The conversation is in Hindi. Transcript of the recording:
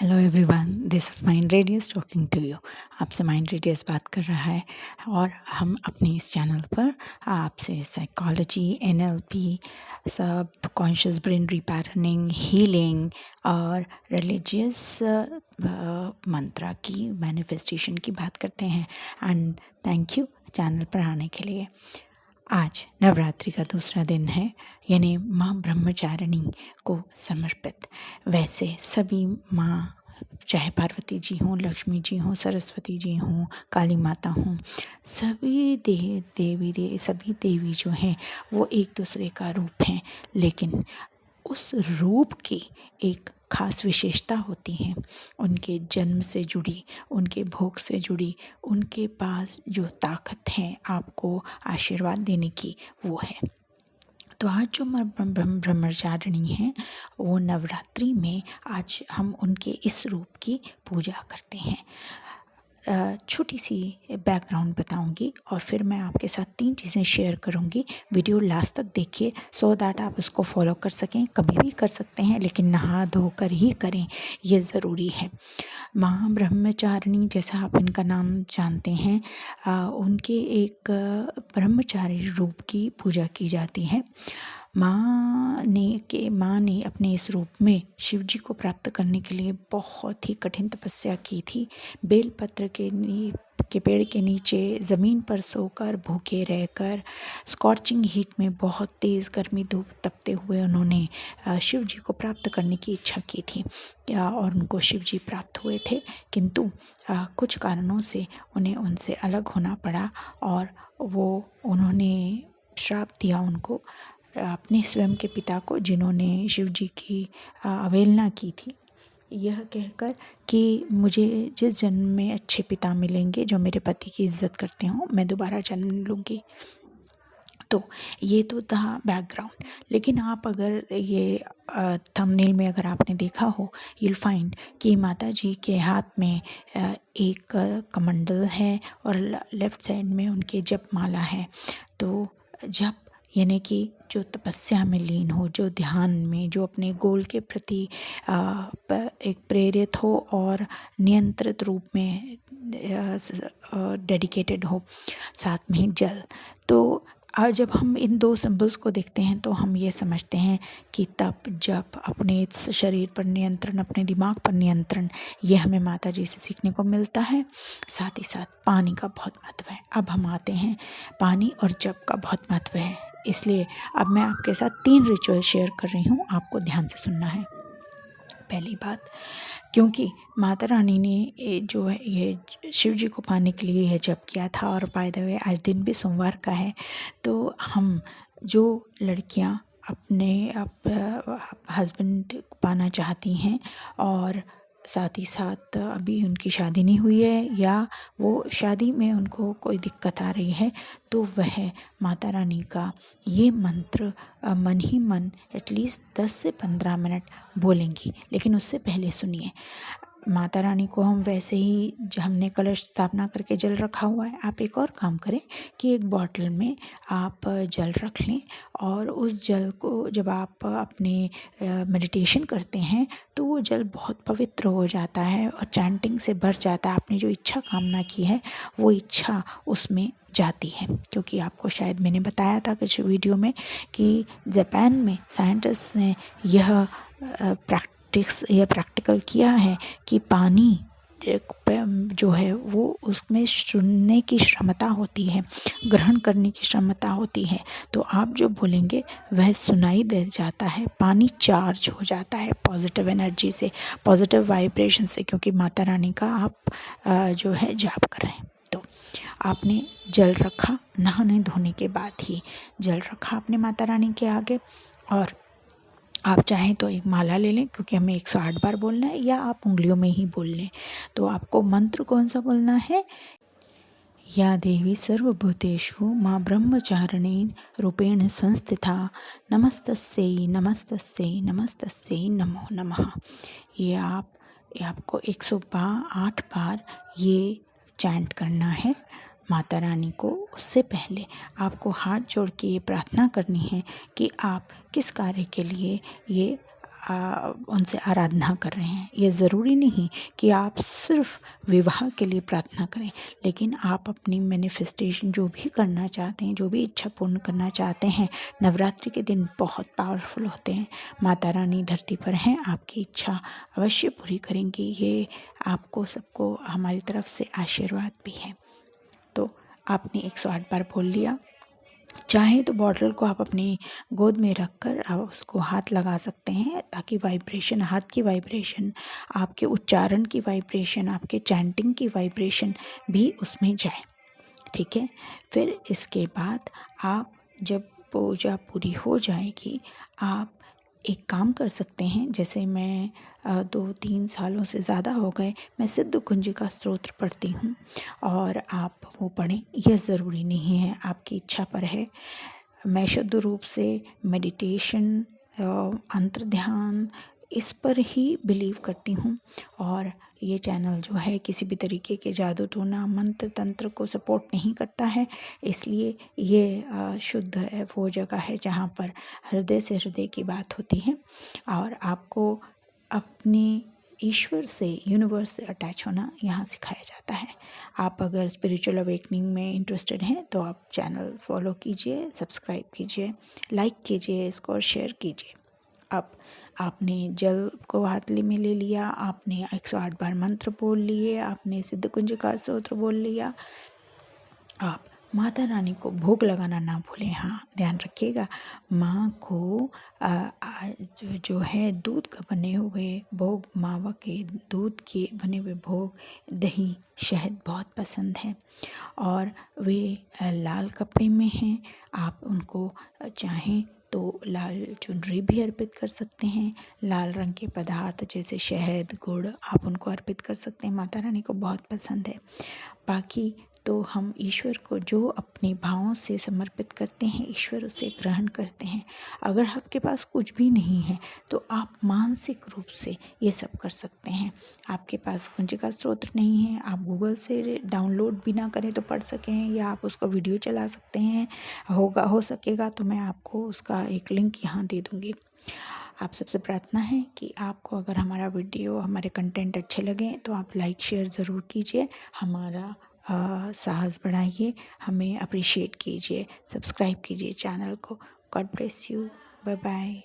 Hello everyone, this is Mind Radius talking to you. आपसे माइंड रेडियस बात कर रहा है और हम अपने इस चैनल पर आपसे साइकोलॉजी, एनएलपी, सब कॉन्शियस ब्रेन रिपैटर्निंग, हीलिंग और रिलीजियस मंत्रा की मैनिफेस्टेशन की बात करते हैं। एंड थैंक यू चैनल पर आने के लिए। आज नवरात्रि का दूसरा दिन है, यानी माँ ब्रह्मचारिणी को समर्पित। वैसे सभी माँ, चाहे पार्वती जी हों, लक्ष्मी जी हों, सरस्वती जी हों, काली माता हों, सभी देवी जो हैं वो एक दूसरे का रूप हैं, लेकिन उस रूप की एक खास विशेषता होती है। उनके जन्म से जुड़ी, उनके भोग से जुड़ी, उनके पास जो ताकत है आपको आशीर्वाद देने की, वो है। तो आज जो ब्रह्मचारिणी हैं वो नवरात्रि में आज हम उनके इस रूप की पूजा करते हैं। छोटी सी बैकग्राउंड बताऊंगी और फिर मैं आपके साथ 3 चीज़ें शेयर करूंगी। वीडियो लास्ट तक देखिए सो दैट आप उसको फॉलो कर सकें। कभी भी कर सकते हैं, लेकिन नहा धोकर ही करें, ये ज़रूरी है। माँ ब्रह्मचारिणी, जैसा आप इनका नाम जानते हैं, उनके एक ब्रह्मचारी रूप की पूजा की जाती है। माँ ने अपने इस रूप में शिव जी को प्राप्त करने के लिए बहुत ही कठिन तपस्या की थी। बेलपत्र के पेड़ के नीचे ज़मीन पर सोकर, भूखे रहकर, स्कॉर्चिंग हीट में बहुत तेज़ गर्मी धूप तपते हुए उन्होंने शिव जी को प्राप्त करने की इच्छा की थी और उनको शिव जी प्राप्त हुए थे। किंतु कुछ कारणों से उन्हें उनसे अलग होना पड़ा और उन्होंने श्राप दिया उनको, अपने स्वयं के पिता को, जिन्होंने शिव जी की अवहेलना की थी, यह कहकर कि मुझे जिस जन्म में अच्छे पिता मिलेंगे जो मेरे पति की इज्जत करते हों, मैं दोबारा जन्म लूँगी। तो ये तो था बैकग्राउंड। लेकिन आप अगर ये थंबनेल में अगर आपने देखा हो, you'll फाइंड कि माता जी के हाथ में एक कमंडल है और लेफ्ट साइड में उनके जप माला है। तो जप यानी कि जो तपस्या में लीन हो, जो ध्यान में, जो अपने गोल के प्रति एक प्रेरित हो और नियंत्रित रूप में डेडिकेटेड हो, साथ में जल। तो आज जब हम इन 2 सिंबल्स को देखते हैं तो हम ये समझते हैं कि तप, जप, अपने इस शरीर पर नियंत्रण, अपने दिमाग पर नियंत्रण, ये हमें माता जी से सीखने को मिलता है। साथ ही साथ पानी का बहुत महत्व है। अब हम आते हैं, पानी और जप का बहुत महत्व है। इसलिए अब मैं आपके साथ 3 रिचुअल शेयर कर रही हूँ, आपको ध्यान से सुनना है। पहली बात, क्योंकि माता रानी ने जो है ये शिव जी को पाने के लिए यह जप किया था, और बाय द वे आज दिन भी सोमवार का है, तो हम जो लड़कियां अपने हस्बैंड को पाना चाहती हैं और साथ ही साथ अभी उनकी शादी नहीं हुई है या वो शादी में उनको कोई दिक्कत आ रही है, तो वह माता रानी का ये मंत्र मन ही मन एटलीस्ट 10 से 15 मिनट बोलेंगी। लेकिन उससे पहले सुनिए, माता रानी को हम वैसे ही हमने कलश स्थापना करके जल रखा हुआ है। आप एक और काम करें कि एक बॉटल में आप जल रख लें और उस जल को जब आप अपने मेडिटेशन करते हैं तो वो जल बहुत पवित्र हो जाता है और चैंटिंग से भर जाता है। आपने जो इच्छा कामना की है वो इच्छा उसमें जाती है। क्योंकि आपको शायद मैंने बताया था कुछ वीडियो में कि जापान में साइंटिस्ट ने यह प्रैक्टिकल किया है कि पानी जो है वो उसमें सुनने की क्षमता होती है, ग्रहण करने की क्षमता होती है। तो आप जो बोलेंगे वह सुनाई दे जाता है, पानी चार्ज हो जाता है पॉजिटिव एनर्जी से, पॉजिटिव वाइब्रेशन से, क्योंकि माता रानी का आप जो है जाप कर रहे हैं। तो आपने जल रखा, नहाने धोने के बाद ही जल रखा आपने माता रानी के आगे, और आप चाहें तो एक माला ले लें, क्योंकि हमें 108 बार बोलना है, या आप उंगलियों में ही बोल लें। तो आपको मंत्र कौन सा बोलना है? या देवी सर्वभूतेषु माँ ब्रह्मचारिणी रूपेण संस्थिता नमस्तस्यै नमस्तस्यै नमस्तस्यै नमो नमः। ये आपको 108 बार ये चैंट करना है माता रानी को। उससे पहले आपको हाथ जोड़ के ये प्रार्थना करनी है कि आप किस कार्य के लिए ये उनसे आराधना कर रहे हैं। ये ज़रूरी नहीं कि आप सिर्फ विवाह के लिए प्रार्थना करें, लेकिन आप अपनी मैनिफेस्टेशन जो भी करना चाहते हैं, जो भी इच्छा पूर्ण करना चाहते हैं, नवरात्रि के दिन बहुत पावरफुल होते हैं। माता रानी धरती पर हैं, आपकी इच्छा अवश्य पूरी करेंगी। ये आपको सबको हमारी तरफ से आशीर्वाद भी है। तो आपने 108 बार बोल लिया। चाहे तो बॉटल को आप अपनी गोद में रखकर आप उसको हाथ लगा सकते हैं, ताकि वाइब्रेशन, हाथ की वाइब्रेशन, आपके उच्चारण की वाइब्रेशन, आपके चैंटिंग की वाइब्रेशन भी उसमें जाए। ठीक है। फिर इसके बाद आप जब पूजा पूरी हो जाएगी, आप एक काम कर सकते हैं। जैसे मैं 2-3 सालों से ज़्यादा हो गए मैं सिद्ध कुंजिका स्तोत्र पढ़ती हूँ, और आप वो पढ़ें। यह ज़रूरी नहीं है, आपकी इच्छा पर है। मैं शुद्ध रूप से मेडिटेशन, अंतर ध्यान, इस पर ही बिलीव करती हूँ। और ये चैनल जो है किसी भी तरीके के जादू टोना मंत्र तंत्र को सपोर्ट नहीं करता है। इसलिए ये शुद्ध है, वो जगह है जहाँ पर हृदय से हृदय की बात होती है, और आपको अपने ईश्वर से, यूनिवर्स से अटैच होना यहाँ सिखाया जाता है। आप अगर स्पिरिचुअल अवेकनिंग में इंटरेस्टेड हैं तो आप चैनल फॉलो कीजिए, सब्सक्राइब कीजिए, लाइक कीजिए, इसको और शेयर कीजिए। अब आपने जल को हाथ में ले लिया, आपने 108 बार मंत्र बोल लिए, आपने सिद्ध कुंजिका स्तोत्र बोल लिया। आप माता रानी को भोग लगाना ना भूलें। हाँ, ध्यान रखिएगा, माँ को जो है दूध का बने हुए भोग, मावा के दूध के बने हुए भोग, दही, शहद बहुत पसंद है, और वे लाल कपड़े में हैं। आप उनको चाहें तो लाल चुनरी भी अर्पित कर सकते हैं। लाल रंग के पदार्थ जैसे शहद, गुड़, आप उनको अर्पित कर सकते हैं, माता रानी को बहुत पसंद है। बाकी तो हम ईश्वर को जो अपने भावों से समर्पित करते हैं, ईश्वर उसे ग्रहण करते हैं। अगर आपके पास कुछ भी नहीं है तो आप मानसिक रूप से ये सब कर सकते हैं। आपके पास कुंजिका स्तोत्र नहीं है, आप गूगल से डाउनलोड भी ना करें तो पढ़ सकें, या आप उसको वीडियो चला सकते हैं। हो सकेगा तो मैं आपको उसका एक लिंक यहाँ दे दूँगी। आप सबसे प्रार्थना है कि आपको अगर हमारा वीडियो, हमारे कंटेंट अच्छे लगे तो आप लाइक शेयर ज़रूर कीजिए, हमारा साहस बढ़ाइए, हमें अप्रिशिएट कीजिए, सब्सक्राइब कीजिए चैनल को। God bless you, bye bye.